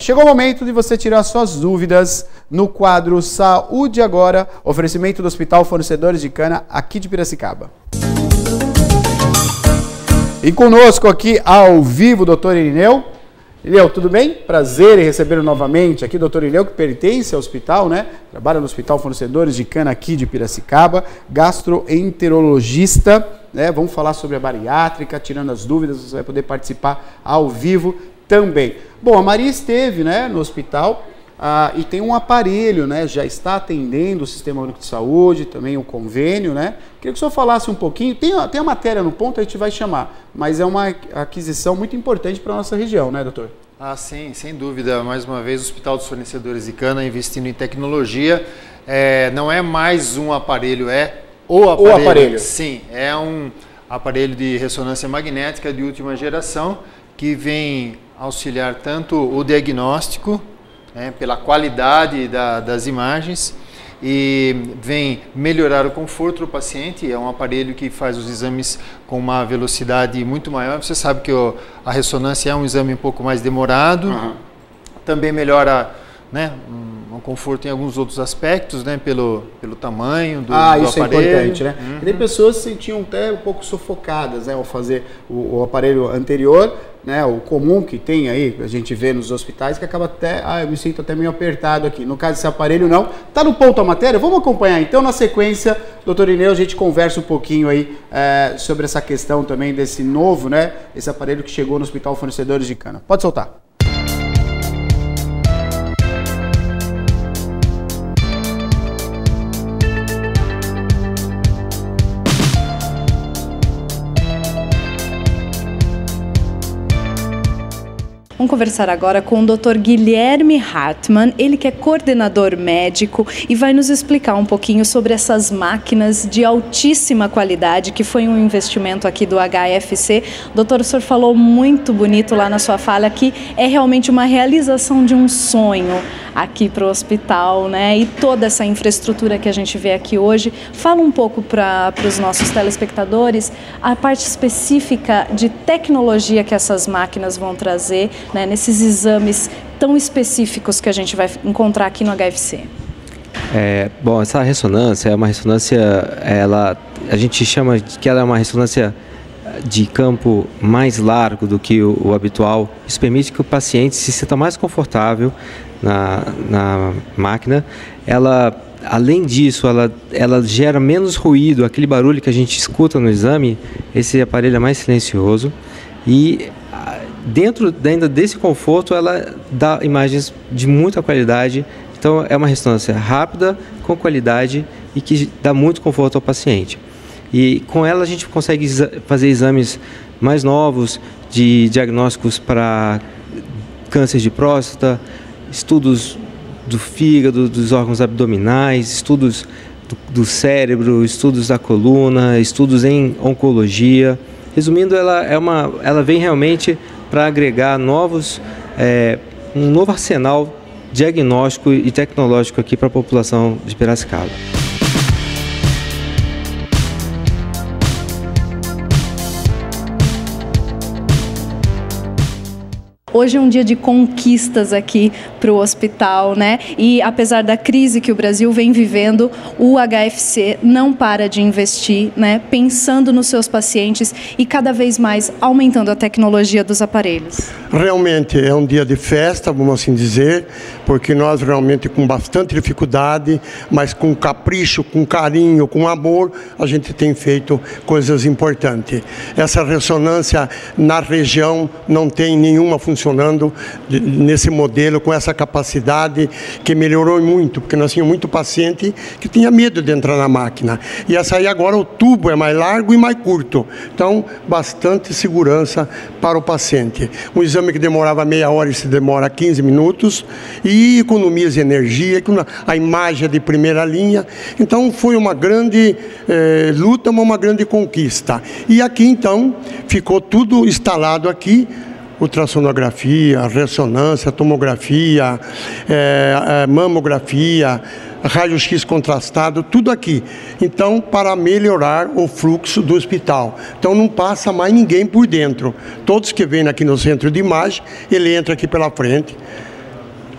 chegou o momento de você tirar suas dúvidas no quadro Saúde Agora, oferecimento do Hospital Fornecedores de Cana, aqui de Piracicaba. E conosco aqui ao vivo, doutor Irineu. Irineu, tudo bem? Prazer em recebê-lo novamente aqui, doutor Irineu, que pertence ao hospital, né? Trabalha no Hospital Fornecedores de Cana aqui de Piracicaba, gastroenterologista, né? Vamos falar sobre a bariátrica, tirando as dúvidas, você vai poder participar ao vivo também. Bom, a Maria esteve, né, no hospital e tem um aparelho, né? Já está atendendo o Sistema Único de Saúde, também o convênio, né? Queria que o senhor falasse um pouquinho, tem a matéria no ponto, a gente vai chamar, mas é uma aquisição muito importante para a nossa região, né, doutor? Ah, sim, sem dúvida. Mais uma vez, o Hospital dos Fornecedores de Cana investindo em tecnologia. Não é mais um aparelho, é o aparelho. Sim, é um aparelho de ressonância magnética de última geração que vem auxiliar tanto o diagnóstico, pela qualidade das imagens, e vem melhorar o conforto do paciente. É um aparelho que faz os exames com uma velocidade muito maior. Você sabe que a ressonância é um exame um pouco mais demorado. Também melhora, né, um conforto em alguns outros aspectos, né, pelo tamanho do isso aparelho. É importante, né? E tem pessoas que se sentiam até um pouco sufocadas, né, ao fazer o aparelho anterior, né, o comum que tem aí, a gente vê nos hospitais, que acaba até, eu me sinto até meio apertado aqui. No caso desse aparelho não. Tá no ponto a matéria? Vamos acompanhar então. Na sequência, doutor Irineu, a gente conversa um pouquinho aí sobre essa questão também desse novo, né, esse aparelho que chegou no Hospital Fornecedores de Cana. Pode soltar. Vamos conversar agora com o Dr. Guilherme Hartmann, ele que é coordenador médico e vai nos explicar um pouquinho sobre essas máquinas de altíssima qualidade, que foi um investimento aqui do HFC. Doutor, o senhor falou muito bonito lá na sua fala que é realmente uma realização de um sonho aqui para o hospital, né? E toda essa infraestrutura que a gente vê aqui hoje. Fala um pouco para os nossos telespectadores a parte específica de tecnologia que essas máquinas vão trazer, né, nesses exames tão específicos que a gente vai encontrar aqui no HFC. Bom, essa ressonância é uma ressonância, a gente chama que ela é uma ressonância de campo mais largo do que o habitual. Isso permite que o paciente se sinta mais confortável na máquina. Além disso, ela gera menos ruído, aquele barulho que a gente escuta no exame. Esse aparelho é mais silencioso e dentro ainda desse conforto ela dá imagens de muita qualidade. Então é uma ressonância rápida, com qualidade e que dá muito conforto ao paciente. E com ela a gente consegue fazer exames mais novos de diagnósticos para câncer de próstata, estudos do fígado, dos órgãos abdominais, estudos do cérebro, estudos da coluna, estudos em oncologia. Resumindo, ela vem realmente para agregar um novo arsenal diagnóstico e tecnológico aqui para a população de Piracicaba. Hoje é um dia de conquistas aqui para o hospital, né? E apesar da crise que o Brasil vem vivendo, o HFC não para de investir, né? Pensando nos seus pacientes e cada vez mais aumentando a tecnologia dos aparelhos. Realmente é um dia de festa, vamos assim dizer, porque nós realmente com bastante dificuldade, mas com capricho, com carinho, com amor, a gente tem feito coisas importantes. Essa ressonância na região não tem nenhuma funcionando nesse modelo, com essa capacidade que melhorou muito, porque nós tínhamos muito paciente que tinha medo de entrar na máquina. E essa aí agora o tubo é mais largo e mais curto, então bastante segurança para o paciente. Um exame que demorava meia hora e se demora 15 minutos e economias de energia, a imagem é de primeira linha. Então foi uma grande luta, uma grande conquista. E aqui então ficou tudo instalado aqui, ultrassonografia, ressonância, tomografia, mamografia, raio-x contrastado, tudo aqui. Então, para melhorar o fluxo do hospital. Então, não passa mais ninguém por dentro. Todos que vêm aqui no centro de imagem, ele entra aqui pela frente,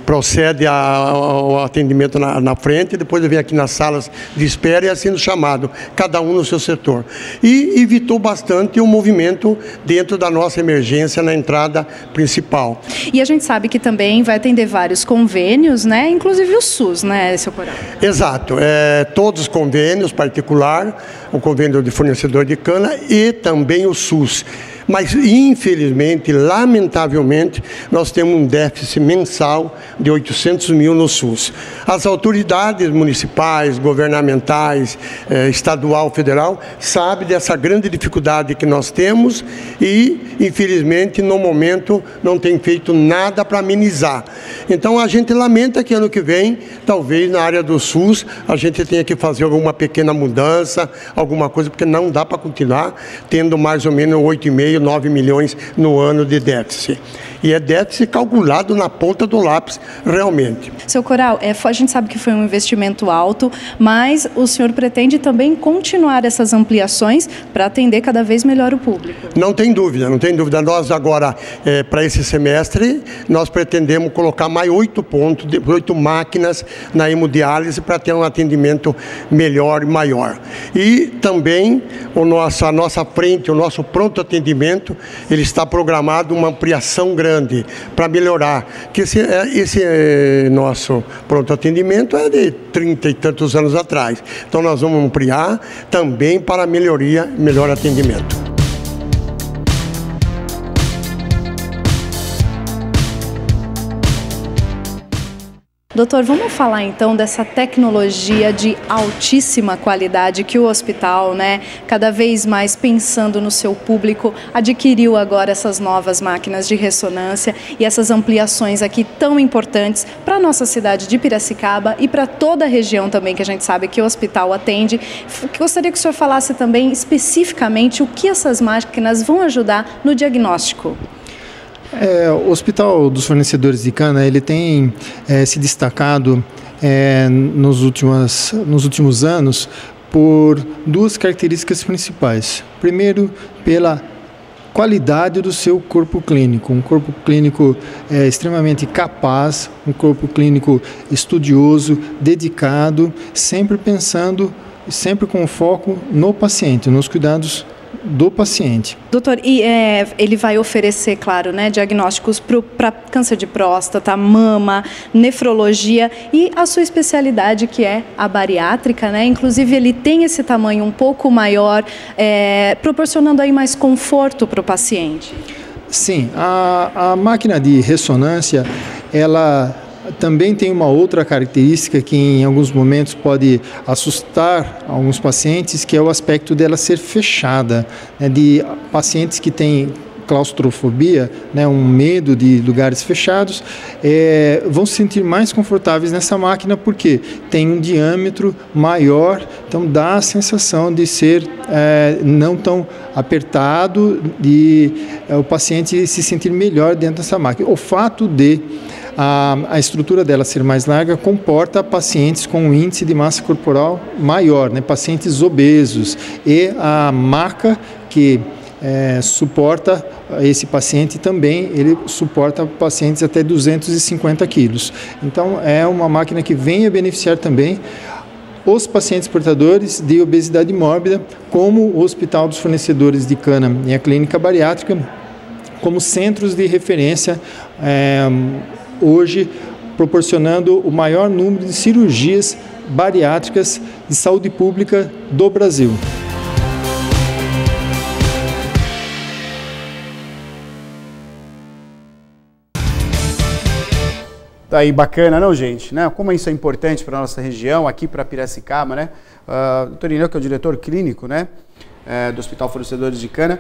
procede ao atendimento na frente, depois vem aqui nas salas de espera e assim chamado, cada um no seu setor. E evitou bastante o movimento dentro da nossa emergência na entrada principal. E a gente sabe que também vai atender vários convênios, né? Inclusive o SUS, né, seu Coral? Exato, todos os convênios particular, o convênio de fornecedor de cana e também o SUS. Mas, infelizmente, lamentavelmente, nós temos um déficit mensal de 800 mil no SUS. As autoridades municipais, governamentais, estadual, federal, sabem dessa grande dificuldade que nós temos e, infelizmente, no momento, não tem feito nada para amenizar. Então, a gente lamenta que ano que vem, talvez na área do SUS, a gente tenha que fazer alguma pequena mudança, alguma coisa, porque não dá para continuar tendo mais ou menos 8,5, 9 milhões no ano de déficit. E é déficit calculado na ponta do lápis, realmente. Seu Coral, a gente sabe que foi um investimento alto, mas o senhor pretende também continuar essas ampliações para atender cada vez melhor o público? Não tem dúvida, não tem dúvida. Nós agora, para esse semestre, nós pretendemos colocar mais 8 máquinas na hemodiálise para ter um atendimento melhor e maior. E também a nossa frente, o nosso pronto atendimento, ele está programado uma ampliação grande para melhorar, que esse nosso pronto atendimento é de 30 e tantos anos atrás. Então nós vamos ampliar também para melhor atendimento. Doutor, vamos falar então dessa tecnologia de altíssima qualidade que o hospital, né, cada vez mais pensando no seu público, adquiriu agora essas novas máquinas de ressonância e essas ampliações aqui tão importantes para a nossa cidade de Piracicaba e para toda a região também, que a gente sabe que o hospital atende. Gostaria que o senhor falasse também especificamente o que essas máquinas vão ajudar no diagnóstico. O Hospital dos Fornecedores de Cana, ele tem se destacado nos últimos anos por duas características principais. Primeiro, pela qualidade do seu corpo clínico, um corpo clínico extremamente capaz, um corpo clínico estudioso, dedicado, sempre pensando, sempre com foco no paciente, nos cuidados do paciente. Doutor, e ele vai oferecer, claro, né, diagnósticos para câncer de próstata, mama, nefrologia e a sua especialidade, que é a bariátrica, né? Inclusive ele tem esse tamanho um pouco maior, proporcionando aí mais conforto para o paciente. Sim, a máquina de ressonância, ela também tem uma outra característica que em alguns momentos pode assustar alguns pacientes, que é o aspecto dela ser fechada, né, de pacientes que têm claustrofobia, né, um medo de lugares fechados, vão se sentir mais confortáveis nessa máquina porque tem um diâmetro maior, então dá a sensação de ser não tão apertado, de o paciente se sentir melhor dentro dessa máquina. O fato de a estrutura dela ser mais larga comporta pacientes com um índice de massa corporal maior, né, pacientes obesos, e a maca que suporta esse paciente também, ele suporta pacientes até 250 quilos. Então é uma máquina que vem a beneficiar também os pacientes portadores de obesidade mórbida, como o Hospital dos Fornecedores de Cana e a Clínica Bariátrica, como centros de referência hoje, proporcionando o maior número de cirurgias bariátricas de saúde pública do Brasil. Tá aí, bacana, não, gente? Né? Como isso é importante para a nossa região, aqui para Piracicaba, né? Doutor Irineu, que é o diretor clínico, né, do Hospital Fornecedores de Cana.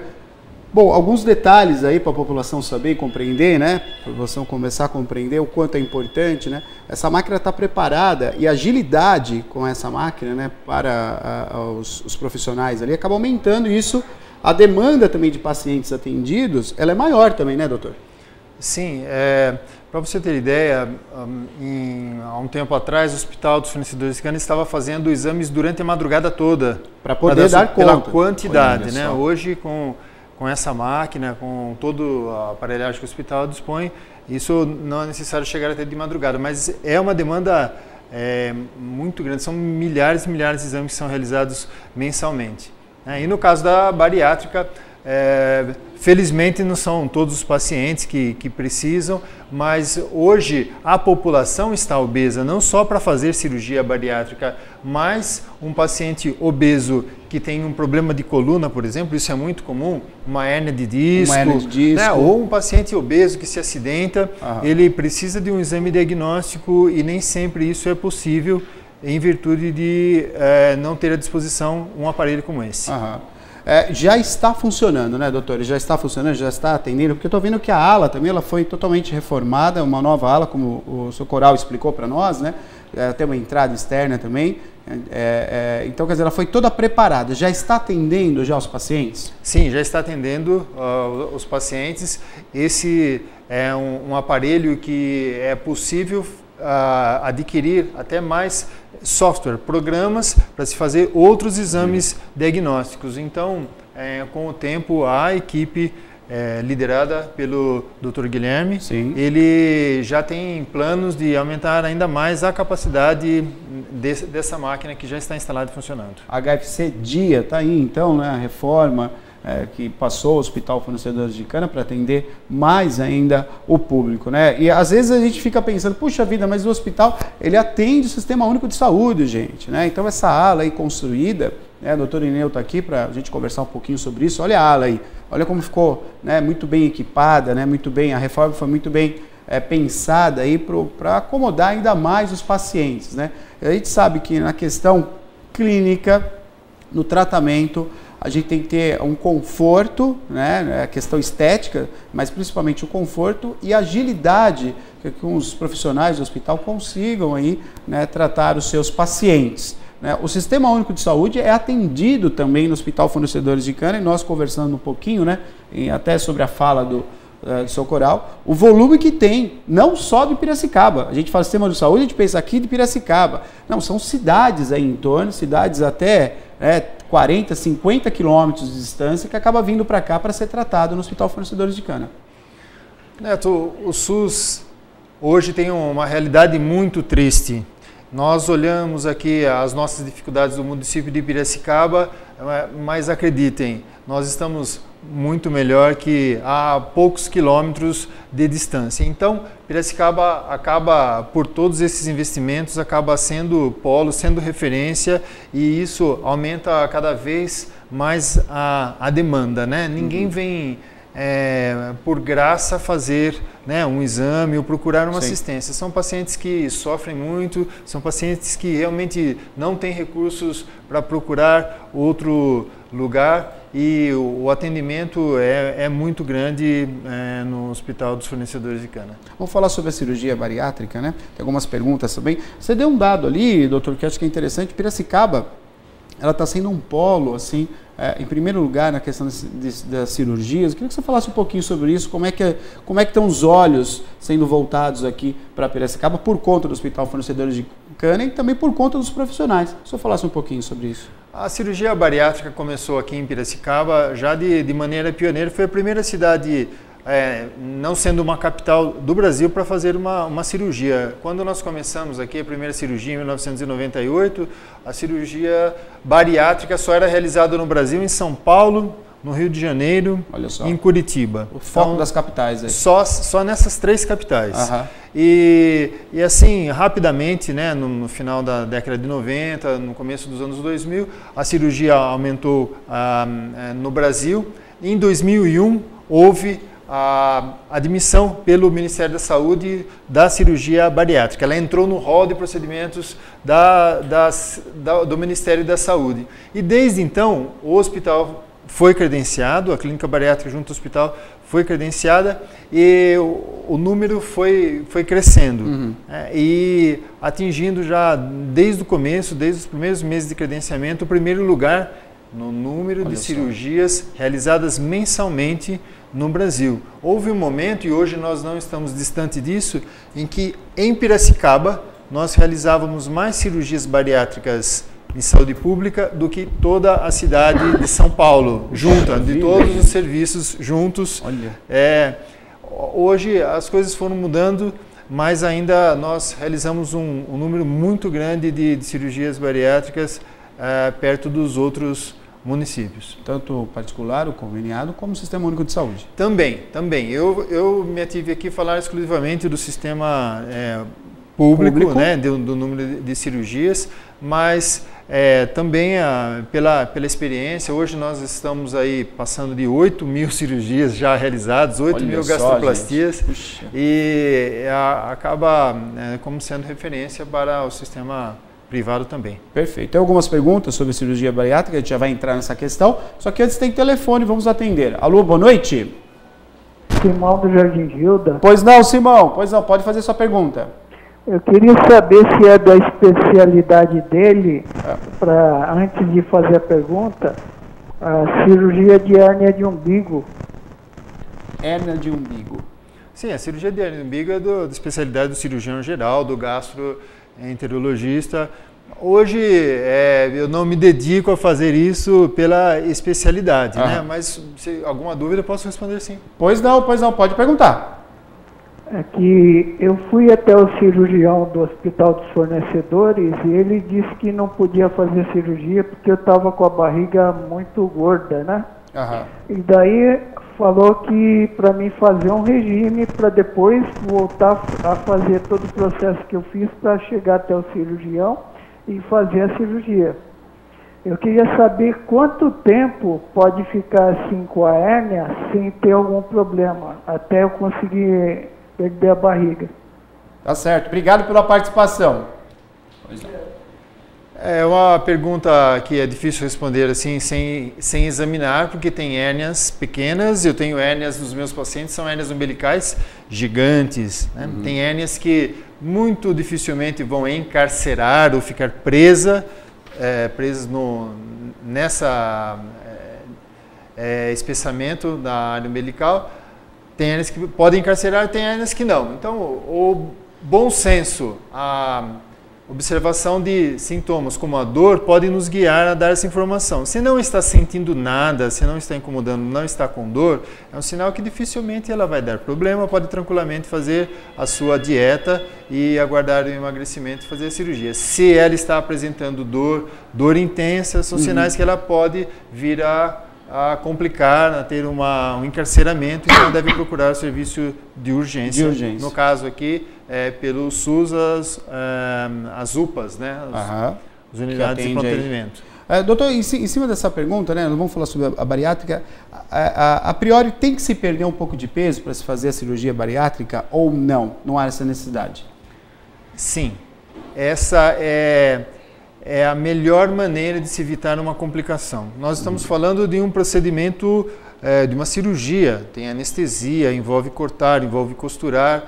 Bom, alguns detalhes aí para a população saber e compreender, né? Para a população começar a compreender o quanto é importante, né? Essa máquina está preparada e a agilidade com essa máquina, né, para os profissionais ali acaba aumentando isso. A demanda também de pacientes atendidos, ela é maior também, né, doutor? Sim, para você ter ideia, há um tempo atrás o Hospital dos Fornecedores de Cana estava fazendo exames durante a madrugada toda. Para poder dar conta. Pela quantidade, né? Hoje, com com essa máquina, com todo a aparelhagem que o hospital dispõe, isso não é necessário chegar até de madrugada, mas é uma demanda muito grande, são milhares e milhares de exames que são realizados mensalmente. E no caso da bariátrica, felizmente não são todos os pacientes que precisam, mas hoje a população está obesa, não só para fazer cirurgia bariátrica, mas um paciente obeso que tem um problema de coluna, por exemplo, isso é muito comum, uma hérnia de disco, né? Ou um paciente obeso que se acidenta, ele precisa de um exame diagnóstico e nem sempre isso é possível em virtude de não ter à disposição um aparelho como esse. Já está funcionando, né, doutor? Já está funcionando, já está atendendo, porque eu estou vendo que a ala também ela foi totalmente reformada, uma nova ala, como o Sr. Coral explicou para nós, né? Tem uma entrada externa também. Então, quer dizer, ela foi toda preparada. Já está atendendo já os pacientes? Sim, já está atendendo os pacientes. Esse é um aparelho que é possível adquirir até mais software, programas para se fazer outros exames diagnósticos. Então, com o tempo, a equipe liderada pelo Dr. Guilherme, ele já tem planos de aumentar ainda mais a capacidade dessa máquina que já está instalada e funcionando. HFC Dia está aí então, né, a reforma que passou o Hospital Fornecedores de Cana para atender mais ainda o público, né? E às vezes a gente fica pensando, puxa vida, mas o hospital ele atende o Sistema Único de Saúde, gente, né? Então essa ala aí construída, né, o doutor Ineu está aqui para a gente conversar um pouquinho sobre isso. Olha a ala aí, olha como ficou, né, muito bem equipada, né, muito bem, a reforma foi muito bem pensada aí para acomodar ainda mais os pacientes, né? A gente sabe que na questão clínica, no tratamento, a gente tem que ter um conforto, né, a questão estética, mas principalmente o conforto e a agilidade que os profissionais do hospital consigam aí, né, tratar os seus pacientes. O Sistema Único de Saúde é atendido também no Hospital Fornecedores de Cana, e nós conversando um pouquinho, né, até sobre a fala do Sr. Coral, o volume que tem, não só de Piracicaba. A gente fala Sistema de Saúde, a gente pensa aqui de Piracicaba. Não, são cidades aí em torno, cidades até 40, 50 quilômetros de distância, que acaba vindo para cá para ser tratado no Hospital Fornecedores de Cana. Neto, o SUS hoje tem uma realidade muito triste. Nós olhamos aqui as nossas dificuldades do município de Piracicaba, mas acreditem, nós estamos muito melhor que a poucos quilômetros de distância. Então, Piracicaba acaba, por todos esses investimentos, acaba sendo polo, sendo referência, e isso aumenta cada vez mais a demanda, né? Ninguém vem por graça fazer, né, um exame ou procurar uma assistência. São pacientes que sofrem muito, são pacientes que realmente não têm recursos para procurar outro lugar, e o atendimento é muito grande no Hospital dos Fornecedores de Cana. Vamos falar sobre a cirurgia bariátrica, né? Tem algumas perguntas também. Você deu um dado ali, doutor, que acho que é interessante. Piracicaba, ela está sendo um polo, assim, em primeiro lugar na questão das cirurgias. Eu queria que você falasse um pouquinho sobre isso, como é que estão os olhos sendo voltados aqui para Piracicaba por conta do Hospital Fornecedores de Cana e também por conta dos profissionais. Se eu falasse um pouquinho sobre isso. A cirurgia bariátrica começou aqui em Piracicaba já de maneira pioneira. Foi a primeira cidade, não sendo uma capital do Brasil, para fazer uma cirurgia. Quando nós começamos aqui a primeira cirurgia em 1998, a cirurgia bariátrica só era realizada no Brasil, em São Paulo, no Rio de Janeiro e em Curitiba. O foco das capitais aí. Só nessas três capitais. E assim, rapidamente, né, no final da década de 90, no começo dos anos 2000, a cirurgia aumentou no Brasil. Em 2001, houve a admissão pelo Ministério da Saúde da cirurgia bariátrica. Ela entrou no rol de procedimentos do Ministério da Saúde. E desde então, o hospital foi credenciado, a clínica bariátrica junto ao hospital foi credenciada, e o número foi crescendo, e atingindo já desde o começo, desde os primeiros meses de credenciamento, o primeiro lugar no número de cirurgias realizadas mensalmente no Brasil. Houve um momento, e hoje nós não estamos distante disso, em que em Piracicaba nós realizávamos mais cirurgias bariátricas em saúde pública do que toda a cidade de São Paulo, junta, de todos os serviços juntos. Hoje as coisas foram mudando, mas ainda nós realizamos um número muito grande de cirurgias bariátricas perto dos outros municípios. Tanto particular, o conveniado, como o Sistema Único de Saúde. Também. Eu me ative aqui a falar exclusivamente do sistema público, né, do número de cirurgias, mas também pela experiência, hoje nós estamos aí passando de 8.000 cirurgias já realizadas, 8.000 gastroplastias, e acaba como sendo referência para o sistema privado também. Perfeito. Tem algumas perguntas sobre cirurgia bariátrica, a gente já vai entrar nessa questão, só que antes tem telefone, vamos atender. Alô, boa noite. Simão do Jardim Gilda. Pois não, Simão, pode fazer sua pergunta. Eu queria saber se é da especialidade dele, antes de fazer a pergunta, a cirurgia de hérnia de umbigo. Hérnia de umbigo. Sim, a cirurgia de hérnia de umbigo é da especialidade do cirurgião geral, do gastroenterologista. Hoje eu não me dedico a fazer isso pela especialidade, né? Mas se alguma dúvida eu posso responder sim. Pois não, pode perguntar. É que eu fui até o cirurgião do Hospital dos Fornecedores e ele disse que não podia fazer cirurgia porque eu estava com a barriga muito gorda, né? E daí falou que para mim fazer um regime para depois voltar a fazer todo o processo que eu fiz para chegar até o cirurgião e fazer a cirurgia. Eu queria saber quanto tempo pode ficar assim com a hérnia sem ter algum problema, até eu conseguir perder a barriga. Tá certo. Obrigado pela participação. É uma pergunta que é difícil responder assim sem examinar, porque tem hérnias pequenas. Eu tenho hérnias dos meus pacientes, são hérnias umbilicais gigantes, né? Tem hérnias que muito dificilmente vão encarcerar ou ficar presas nessa espessamento da área umbilical. Tem hérnias que podem encarcerar, tem hérnias que não. Então, o bom senso, a observação de sintomas como a dor pode nos guiar a dar essa informação. Se não está sentindo nada, se não está incomodando, não está com dor, é um sinal que dificilmente ela vai dar problema, pode tranquilamente fazer a sua dieta e aguardar o emagrecimento e fazer a cirurgia. Se ela está apresentando dor intensa, são sinais que ela pode vir a complicar, a ter um encarceramento, então deve procurar o serviço de urgência. No caso aqui, pelo SUS, as UPAs, né? As unidades de pronto atendimento. Doutor, em cima dessa pergunta, né, nós vamos falar sobre a bariátrica, a priori tem que se perder um pouco de peso para se fazer a cirurgia bariátrica ou não? Não há essa necessidade? Sim, essa é a melhor maneira de se evitar uma complicação. Nós estamos falando de um procedimento, de uma cirurgia, tem anestesia, envolve cortar, envolve costurar,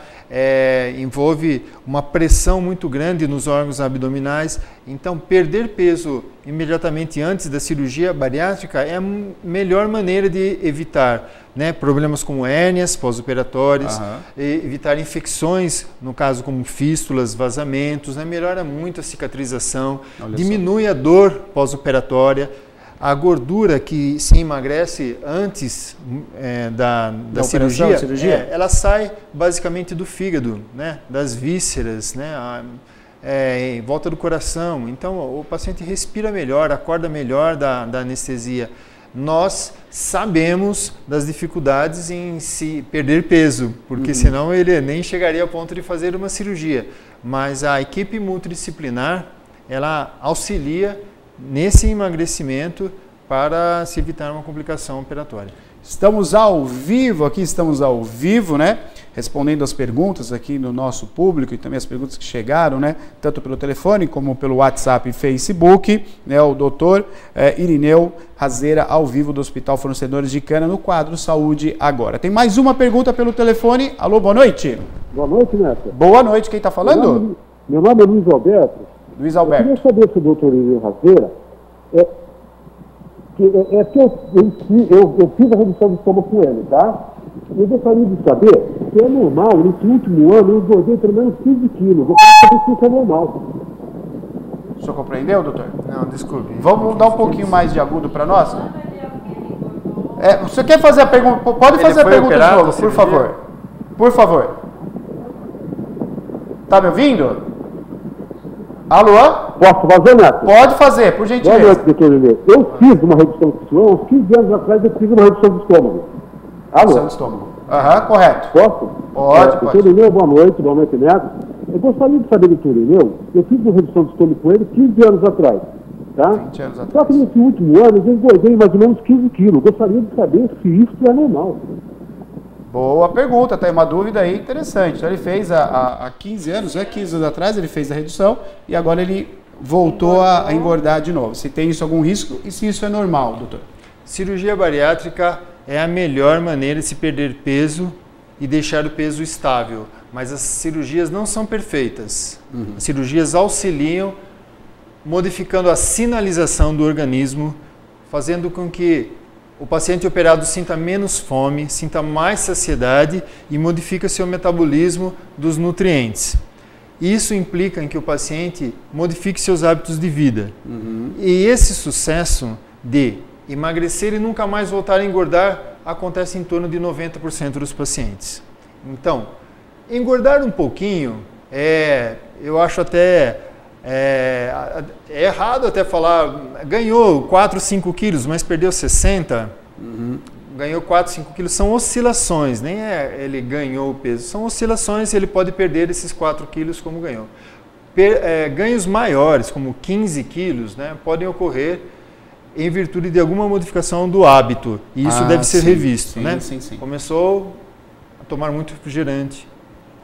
envolve uma pressão muito grande nos órgãos abdominais. Então, perder peso imediatamente antes da cirurgia bariátrica é a melhor maneira de evitar, né, problemas como hérnias pós-operatórias, evitar infecções, no caso como fístulas, vazamentos, né, melhora muito a cicatrização, diminui a dor pós-operatória. A gordura que se emagrece antes da cirurgia, ela sai basicamente do fígado, né, das vísceras, né, em volta do coração. Então o paciente respira melhor, acorda melhor da anestesia. Nós sabemos das dificuldades em se perder peso, porque senão ele nem chegaria ao ponto de fazer uma cirurgia. Mas a equipe multidisciplinar, ela auxilia nesse emagrecimento para se evitar uma complicação operatória. Estamos ao vivo, né? Respondendo as perguntas aqui no nosso público e também as perguntas que chegaram, né? Tanto pelo telefone como pelo WhatsApp e Facebook, né? O doutor Irineu Razeira, ao vivo do Hospital Fornecedores de Cana, no quadro Saúde Agora. Tem mais uma pergunta pelo telefone. Alô, boa noite. Boa noite, Neto. Boa noite, quem está falando? Meu nome é Luiz Alberto. Luiz Alberto. Eu queria saber se o doutor Irineu Razeira, eu fiz a redução de estômago com ele, tá? Eu gostaria de saber se é normal, nesse último ano, eu engordei pelo menos 15 quilos. Eu quero saber se isso é normal. O senhor compreendeu, doutor? Não, desculpe. Vamos dar um pouquinho mais de agudo para nós? Você quer fazer a pergunta? Pode fazer a pergunta de novo, por favor. Por favor. Tá me ouvindo? Alô? Posso fazer, Neto? Pode fazer, por gentileza. Boa noite, doutor Irineu. Eu fiz uma redução de estômago, uns 15 anos atrás eu fiz uma redução de estômago. Alô? Redução de estômago. Aham, correto. Posso? Pode. Doutor Irineu, boa noite, Neto. Eu gostaria de saber, doutor Irineu, eu fiz uma redução de estômago com ele 15 anos atrás. Tá? 20 anos atrás. Só que nesse último ano eu engordei mais ou menos 15 quilos. Gostaria de saber se isso é normal. Boa pergunta, tá aí uma dúvida aí interessante. Então, ele fez há 15 anos, 15 anos atrás ele fez a redução e agora ele voltou a engordar de novo. Se tem isso algum risco e se isso é normal, doutor? Cirurgia bariátrica é a melhor maneira de se perder peso e deixar o peso estável, mas as cirurgias não são perfeitas. As cirurgias auxiliam modificando a sinalização do organismo, fazendo com que o paciente operado sinta menos fome, sinta mais saciedade e modifica seu metabolismo dos nutrientes. Isso implica em que o paciente modifique seus hábitos de vida. E esse sucesso de emagrecer e nunca mais voltar a engordar acontece em torno de 90% dos pacientes. Então, engordar um pouquinho eu acho até é errado até falar, ganhou 4, 5 quilos, mas perdeu 60, ganhou 4, 5 quilos, são oscilações, nem ele ganhou o peso, são oscilações e ele pode perder esses 4 quilos como ganhou. Ganhos maiores, como 15 quilos, né, podem ocorrer em virtude de alguma modificação do hábito, e isso deve ser revisto. Sim, né? sim. Começou a tomar muito refrigerante,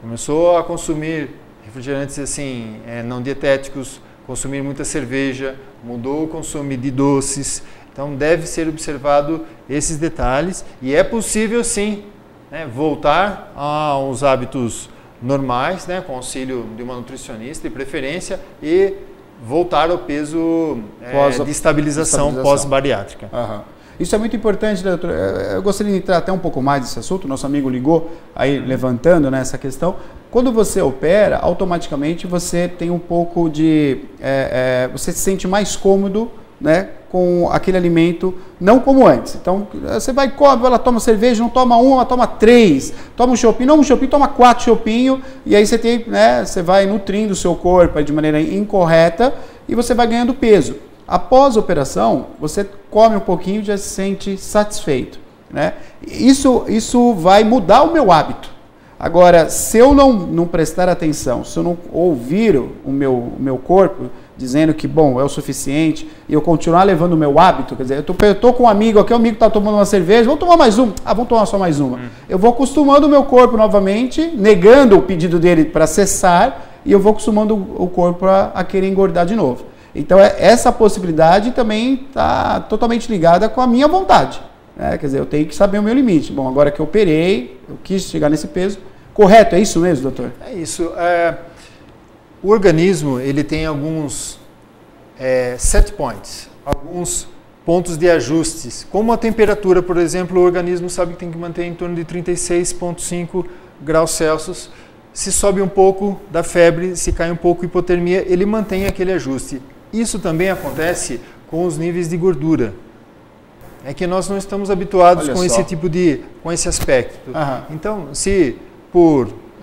começou a consumir refrigerantes assim, não dietéticos, consumir muita cerveja, mudou o consumo de doces. Então deve ser observado esses detalhes e é possível sim, né, voltar aos hábitos normais, né, com auxílio de uma nutricionista de preferência e voltar ao peso de estabilização pós-bariátrica. Isso é muito importante, né, doutor? Eu gostaria de entrar até um pouco mais nesse assunto. Nosso amigo ligou aí levantando, né, essa questão. Quando você opera, automaticamente você tem um pouco de... você se sente mais cômodo, né, com aquele alimento, não como antes. Então, você vai, come, ela toma cerveja, não toma uma, toma 3. Toma um chopinho, não um chopinho, toma 4 chopinhos. E aí você tem, né, você vai nutrindo o seu corpo de maneira incorreta e você vai ganhando peso. Após a operação, você come um pouquinho e já se sente satisfeito, né? Isso vai mudar o meu hábito. Agora, se eu não prestar atenção, se eu não ouvir o meu corpo dizendo que, bom, é o suficiente, e eu continuar levando o meu hábito, quer dizer, eu tô com um amigo aqui, o amigo está tomando uma cerveja, vamos tomar mais uma. Vamos tomar só mais uma. Eu vou acostumando o meu corpo novamente, negando o pedido dele para cessar, e eu vou acostumando o corpo a querer engordar de novo. Então, essa possibilidade também está totalmente ligada com a minha vontade. Né? Quer dizer, eu tenho que saber o meu limite. Bom, agora que eu operei, eu quis chegar nesse peso. Correto, é isso mesmo, doutor? É isso. O organismo ele tem alguns set points, alguns pontos de ajustes. Como a temperatura, por exemplo, o organismo sabe que tem que manter em torno de 36,5 graus Celsius. Se sobe um pouco da febre, se cai um pouco a hipotermia, ele mantém aquele ajuste. Isso também acontece com os níveis de gordura. É que nós não estamos habituados com esse tipo com esse aspecto. Então,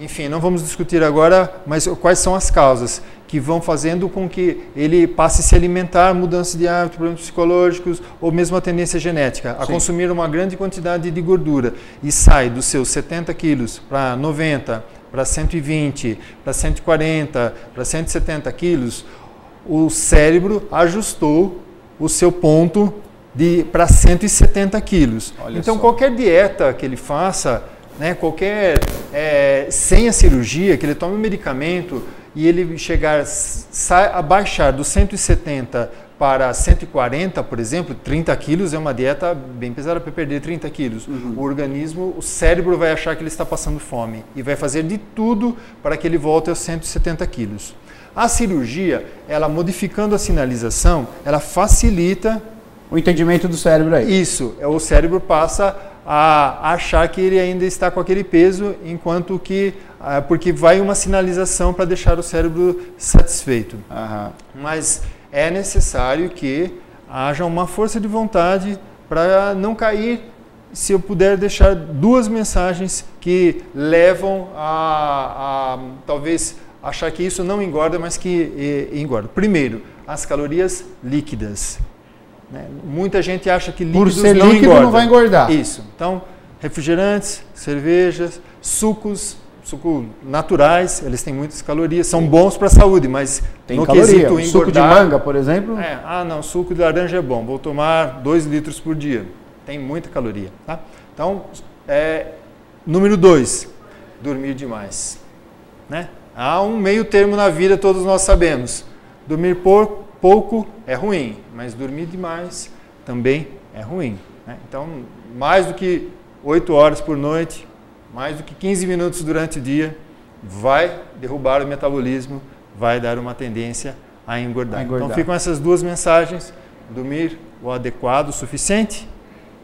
enfim, não vamos discutir agora, mas quais são as causas que vão fazendo com que ele passe a se alimentar, mudança de hábito, problemas psicológicos ou mesmo a tendência genética, a consumir uma grande quantidade de gordura e sai dos seus 70 quilos para 90, para 120, para 140, para 170 quilos, o cérebro ajustou o seu ponto para 170 quilos. Então, qualquer dieta que ele faça, né, sem a cirurgia, que ele tome um medicamento e ele a baixar dos 170 para 140, por exemplo, 30 quilos é uma dieta bem pesada para perder 30 quilos. O organismo, o cérebro vai achar que ele está passando fome e vai fazer de tudo para que ele volte aos 170 quilos. A cirurgia, ela modificando a sinalização, ela facilita o entendimento do cérebro aí. Isso, o cérebro passa a achar que ele ainda está com aquele peso, enquanto que porque vai uma sinalização para deixar o cérebro satisfeito. Mas é necessário que haja uma força de vontade para não cair. Se eu puder deixar 2 mensagens que levam a talvez achar que isso não engorda, mas que engorda. Primeiro, as calorias líquidas. Né? Muita gente acha que líquidos não engordam. Não vai engordar. Isso. Então, refrigerantes, cervejas, sucos naturais, eles têm muitas calorias, são bons para a saúde, mas tem no quesito engordar... Suco de manga, por exemplo? Não, suco de laranja é bom, vou tomar 2 litros por dia. Tem muita caloria. Tá? Então, número 2, dormir demais. Né? Há um meio termo na vida, todos nós sabemos. Dormir pouco é ruim, mas dormir demais também é ruim. Né? Então, mais do que 8 horas por noite, mais do que 15 minutos durante o dia, vai derrubar o metabolismo, vai dar uma tendência a engordar. Então, ficam essas 2 mensagens: dormir o adequado, o suficiente,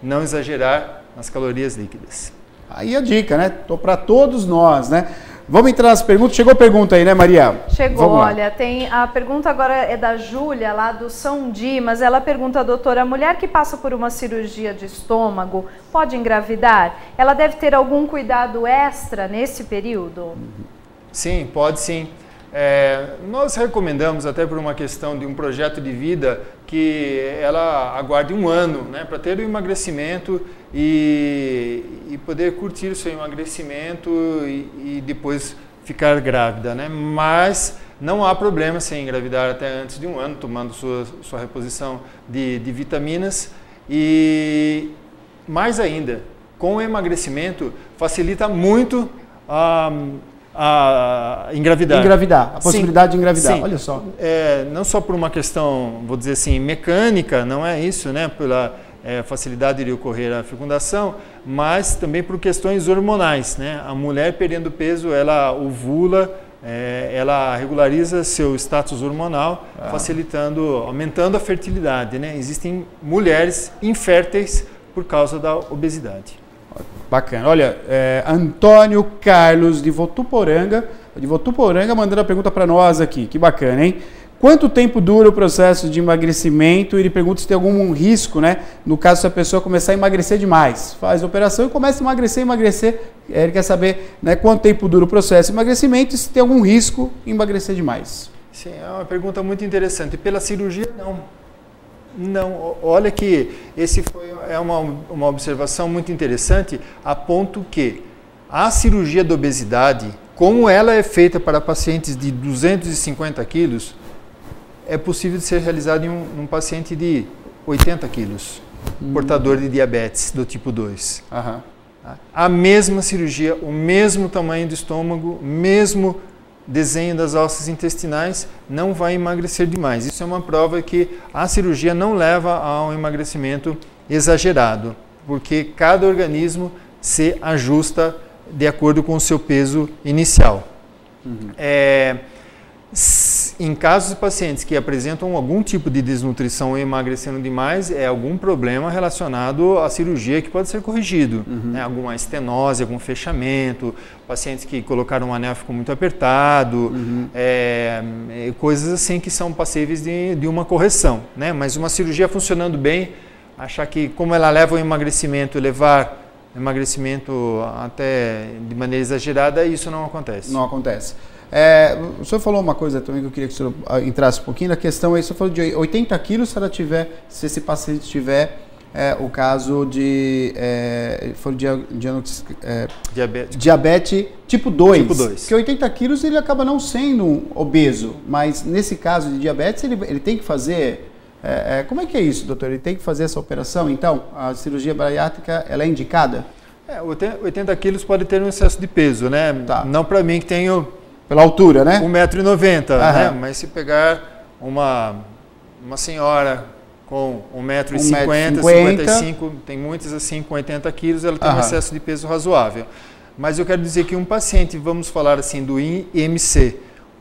não exagerar nas calorias líquidas. Aí a dica, né? Para todos nós, né? Vamos entrar nas perguntas. Chegou a pergunta aí, né, Maria? Chegou, olha, tem a pergunta agora é da Júlia, lá do São Dimas. Ela pergunta, doutora, a mulher que passa por uma cirurgia de estômago pode engravidar? Ela deve ter algum cuidado extra nesse período? Sim, pode sim. Nós recomendamos, até por uma questão de um projeto de vida, que ela aguarde 1 ano, né, para ter o emagrecimento e poder curtir o seu emagrecimento e depois ficar grávida, né? Mas não há problema sem engravidar até antes de 1 ano, tomando sua reposição de vitaminas. E mais ainda, com o emagrecimento facilita muito a engravidar. A possibilidade de engravidar, sim. Olha só. Não só por uma questão, vou dizer assim, mecânica, não é isso, né? Pela facilidade de ocorrer a fecundação, mas também por questões hormonais, né? A mulher perdendo peso, ela ovula, ela regulariza seu status hormonal, facilitando, aumentando a fertilidade, né? Existem mulheres inférteis por causa da obesidade. Bacana. Olha, Antônio Carlos de Votuporanga mandando a pergunta para nós aqui. Que bacana, hein? Quanto tempo dura o processo de emagrecimento? Ele pergunta se tem algum risco, né? No caso, se a pessoa começar a emagrecer demais. Faz a operação e começa a emagrecer. Ele quer saber, né, quanto tempo dura o processo de emagrecimento e se tem algum risco em emagrecer demais. Sim, é uma pergunta muito interessante. Pela cirurgia, não, olha que é uma observação muito interessante, a ponto que a cirurgia da obesidade, como ela é feita para pacientes de 250 quilos, é possível de ser realizada em um paciente de 80 quilos, portador de diabetes do tipo 2. A mesma cirurgia, o mesmo tamanho do estômago, mesmo desenho das alças intestinais, não vai emagrecer demais. Isso é uma prova que a cirurgia não leva a um emagrecimento exagerado, porque cada organismo se ajusta de acordo com o seu peso inicial. Em casos de pacientes que apresentam algum tipo de desnutrição ou emagrecendo demais, é algum problema relacionado à cirurgia que pode ser corrigido. Né? Alguma estenose, algum fechamento, pacientes que colocaram um anel ficou muito apertado, coisas assim que são passíveis de uma correção. Né? Mas uma cirurgia funcionando bem, achar que como ela leva o emagrecimento, levar emagrecimento até de maneira exagerada, isso não acontece. Não acontece. O senhor falou uma coisa também que eu queria que o senhor entrasse um pouquinho na questão aí. O senhor falou de 80 quilos se esse paciente tiver o caso de diabetes tipo 2. Porque 80 quilos ele acaba não sendo obeso, mas nesse caso de diabetes ele tem que fazer... como é que é isso, doutor? Ele tem que fazer essa operação? Então, a cirurgia bariátrica ela é indicada? 80 quilos pode ter um excesso de peso, né? Tá. Não para mim que tenho... Pela altura, né? 1,90 m, né? Mas se pegar uma senhora com 1,50 m, 55, tem muitas assim com 80 quilos, ela tem um excesso de peso razoável. Mas eu quero dizer que um paciente, vamos falar assim, do IMC,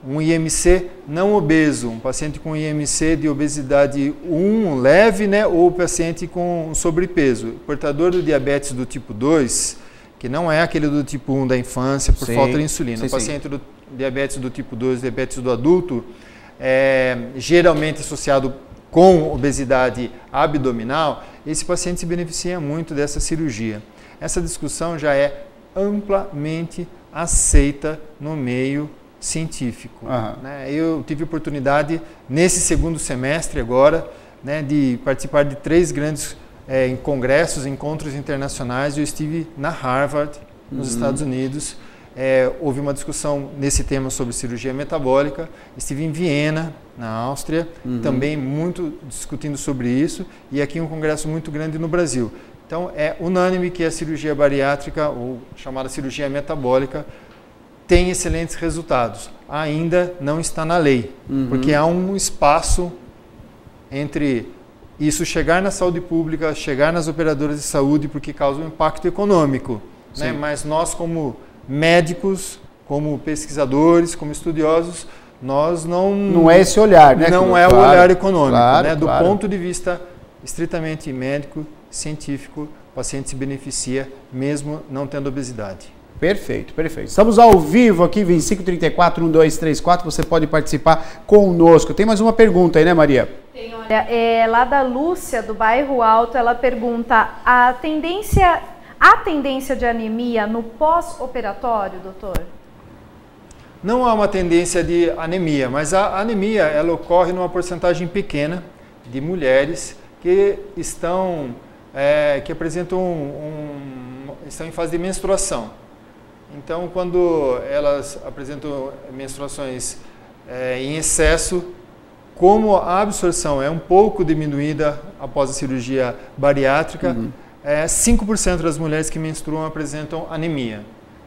um IMC não obeso, um paciente com IMC de obesidade 1 leve, né? Ou paciente com sobrepeso, portador do diabetes do tipo 2, que não é aquele do tipo 1 da infância por falta de insulina. Sim, o paciente do diabetes do tipo 2, diabetes do adulto, geralmente associado com obesidade abdominal, esse paciente se beneficia muito dessa cirurgia. Essa discussão já é amplamente aceita no meio científico. Né? Eu tive oportunidade, nesse segundo semestre agora, né, de participar de 3 grandes em congressos, encontros internacionais. Eu estive na Harvard, nos Estados Unidos. Houve uma discussão nesse tema sobre cirurgia metabólica. Estive em Viena, na Áustria, também muito discutindo sobre isso. E aqui um congresso muito grande no Brasil. Então, é unânime que a cirurgia bariátrica, ou chamada cirurgia metabólica, tem excelentes resultados. Ainda não está na lei, porque há um espaço entre isso chegar na saúde pública, chegar nas operadoras de saúde, porque causa um impacto econômico. Né? Mas nós, como médicos, como pesquisadores, como estudiosos, nós não... Não é esse olhar, né? Não é o olhar econômico. Né? Do ponto de vista estritamente médico, científico, o paciente se beneficia mesmo não tendo obesidade. Perfeito, perfeito. Estamos ao vivo aqui, 2534-1234, você pode participar conosco. Tem mais uma pergunta aí, né, Maria? Tem, olha, lá da Lúcia, do Bairro Alto, ela pergunta, a tendência de anemia no pós-operatório, doutor? Não há uma tendência de anemia, mas a anemia ela ocorre numa porcentagem pequena de mulheres que estão, que apresentam estão em fase de menstruação. Então, quando elas apresentam menstruações em excesso, como a absorção é um pouco diminuída após a cirurgia bariátrica, 5% das mulheres que menstruam apresentam anemia.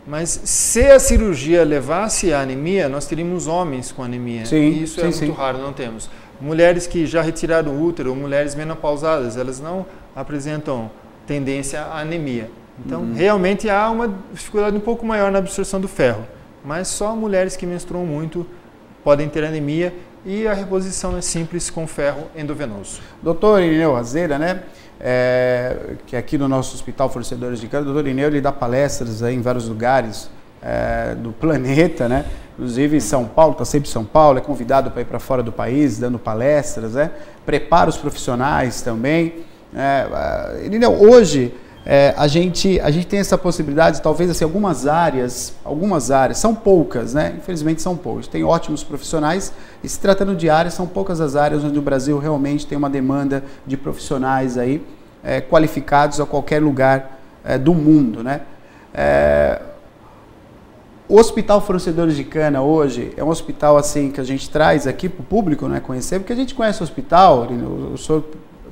Mas se a cirurgia levasse à anemia, nós teríamos homens com anemia. E isso é muito raro, não temos. Mulheres que já retiraram o útero, mulheres menopausadas, elas não apresentam tendência à anemia. Então, realmente há uma dificuldade um pouco maior na absorção do ferro, mas só mulheres que menstruam muito podem ter anemia e a reposição é simples com ferro endovenoso. Doutor Irineu Azeira, né, que aqui no nosso Hospital Fornecedores de Cana, o doutor Irineu, ele dá palestras aí em vários lugares do planeta, né, inclusive em São Paulo, está sempre em São Paulo, é convidado para ir para fora do país, dando palestras, né, prepara os profissionais também. Irineu, hoje... a gente tem essa possibilidade, talvez assim, algumas áreas, são poucas, né? Infelizmente são poucas. Tem ótimos profissionais e se tratando de áreas, são poucas as áreas onde o Brasil realmente tem uma demanda de profissionais aí, qualificados a qualquer lugar do mundo, né? O Hospital Fornecedores de Cana hoje é um hospital assim que a gente traz aqui para o público, né, conhecer, porque a gente conhece o hospital, o senhor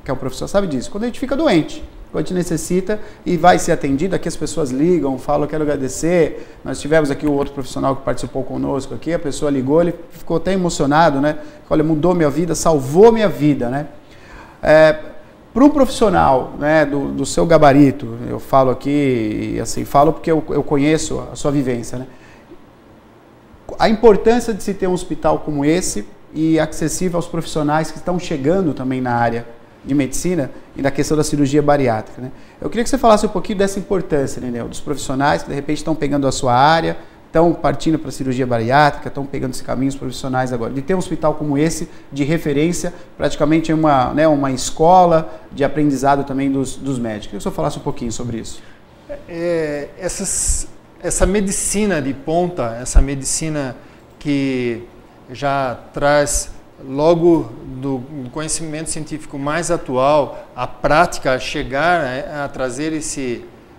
que é um professor sabe disso, quando a gente fica doente. A gente necessita e vai ser atendido. Aqui as pessoas ligam, falam, quero agradecer. Nós tivemos aqui o outro profissional que participou conosco aqui, a pessoa ligou, ele ficou até emocionado, né? Olha, mudou minha vida, salvou minha vida, né? Para um profissional, né, do seu gabarito, eu falo aqui, e assim, falo porque eu conheço a sua vivência, né? A importância de se ter um hospital como esse e acessível aos profissionais que estão chegando também na área de medicina e da questão da cirurgia bariátrica, né? Eu queria que você falasse um pouquinho dessa importância, né, dos profissionais que de repente estão pegando a sua área, estão partindo para a cirurgia bariátrica, estão pegando esses caminhos profissionais agora. De ter um hospital como esse, de referência, praticamente uma escola de aprendizado também dos médicos. Eu queria que você falasse um pouquinho sobre isso. Essa medicina de ponta, essa medicina que já traz logo do conhecimento científico mais atual, a prática, chegar a trazer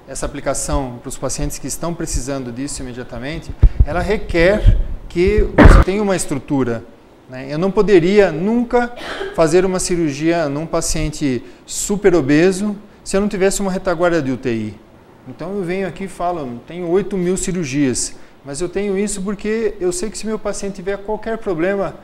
essa aplicação para os pacientes que estão precisando disso imediatamente, ela requer que você tenha uma estrutura, né? Eu não poderia nunca fazer uma cirurgia num paciente super obeso se eu não tivesse uma retaguarda de UTI. Então eu venho aqui e falo, tenho 8.000 cirurgias, mas eu tenho isso porque eu sei que se meu paciente tiver qualquer problema,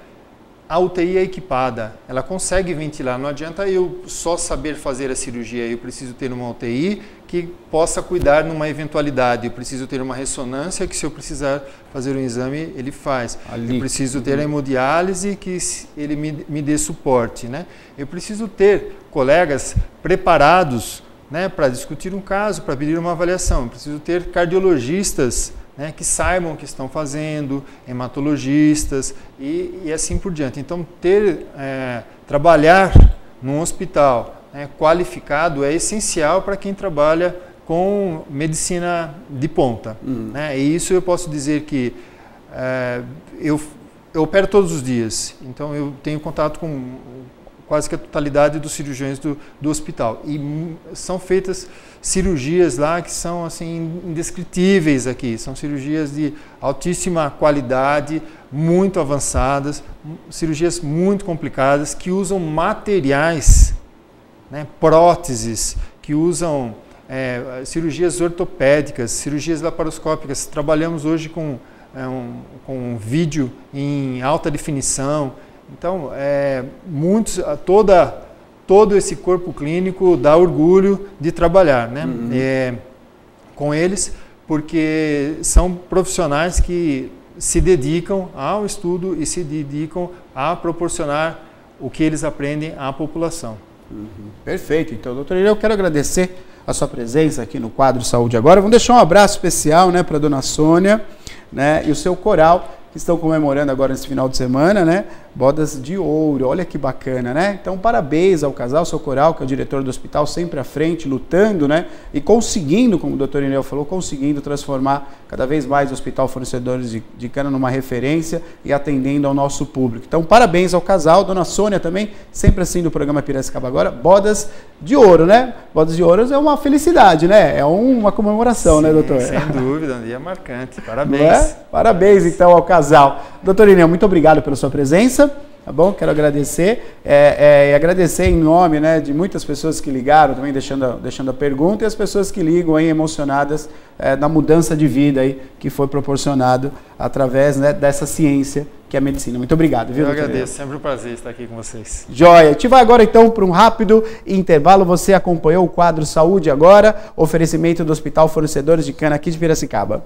a UTI é equipada, ela consegue ventilar, não adianta eu só saber fazer a cirurgia, eu preciso ter uma UTI que possa cuidar numa eventualidade, eu preciso ter uma ressonância que se eu precisar fazer um exame, ele faz. Eu preciso ter a hemodiálise que ele me dê suporte, né? Eu preciso ter colegas preparados né, para discutir um caso, para pedir uma avaliação. Eu preciso ter cardiologistas, né, que saibam o que estão fazendo, hematologistas e assim por diante. Então, trabalhar num hospital, né, qualificado é essencial para quem trabalha com medicina de ponta. Né? E isso eu posso dizer que eu opero todos os dias, então eu tenho contato com quase que a totalidade dos cirurgiões do hospital. E são feitas cirurgias lá que são assim indescritíveis aqui. São cirurgias de altíssima qualidade, muito avançadas, cirurgias muito complicadas, que usam materiais, né, próteses, que usam cirurgias ortopédicas, cirurgias laparoscópicas. Trabalhamos hoje com vídeo em alta definição. Então, todo esse corpo clínico dá orgulho de trabalhar, né? Com eles, porque são profissionais que se dedicam ao estudo e se dedicam a proporcionar o que eles aprendem à população. Perfeito. Então, doutor Irineu, eu quero agradecer a sua presença aqui no quadro Saúde Agora. Vamos deixar um abraço especial, né, para a dona Sônia, né, e o seu coral, que estão comemorando agora nesse final de semana, né? Bodas de ouro, olha que bacana, né? Então, parabéns ao casal, seu coral, que é o diretor do hospital, sempre à frente, lutando, né? E conseguindo, como o doutor Irineu falou, conseguindo transformar cada vez mais o Hospital Fornecedores de Cana numa referência e atendendo ao nosso público. Então, parabéns ao casal, dona Sônia também, sempre assim do programa Piracicaba Agora, bodas de ouro, né? Bodas de ouro é uma felicidade, né? É uma comemoração, sim, né, doutor? Sem dúvida, um dia marcante. Parabéns. Não é? Parabéns, então, ao casal. Doutor Irineu, muito obrigado pela sua presença. Tá bom? Quero agradecer e agradecer em nome, né, de muitas pessoas que ligaram também deixando a pergunta e as pessoas que ligam aí emocionadas da mudança de vida aí que foi proporcionado através, né, dessa ciência que é a medicina. Muito obrigado, viu? Eu agradeço, sempre um prazer estar aqui com vocês. Joia! A gente vai agora então para um rápido intervalo. Você acompanhou o quadro Saúde Agora, oferecimento do Hospital Fornecedores de Cana aqui de Piracicaba.